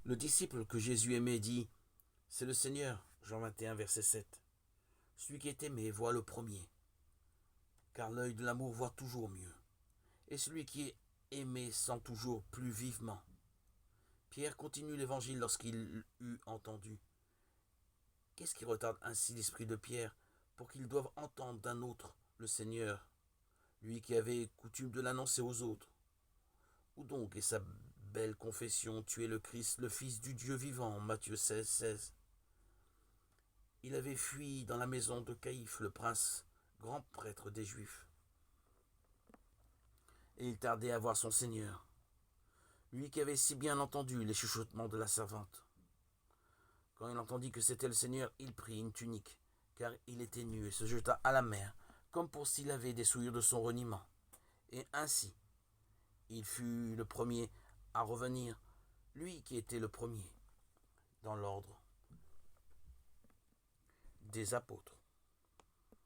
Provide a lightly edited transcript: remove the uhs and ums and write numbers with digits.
Le disciple que Jésus aimait dit, « C'est le Seigneur », Jean 21, verset 7. Celui qui est aimé voit le premier, car l'œil de l'amour voit toujours mieux. Et celui qui est aimé sent toujours plus vivement. Pierre continue l'évangile lorsqu'il eut entendu. Qu'est-ce qui retarde ainsi l'esprit de Pierre pour qu'il doive entendre d'un autre le Seigneur, lui qui avait coutume de l'annoncer aux autres? Où donc est sa belle confession, tu es le Christ, le Fils du Dieu vivant, Matthieu 16, 16. Il avait fui dans la maison de Caïphe, le prince, grand prêtre des Juifs. Et il tardait à voir son Seigneur, lui qui avait si bien entendu les chuchotements de la servante. Quand il entendit que c'était le Seigneur, il prit une tunique, car il était nu, et se jeta à la mer, comme pour s'y laver des souillures de son reniement. Et ainsi, il fut le premier à revenir, lui qui était le premier dans l'ordre des apôtres.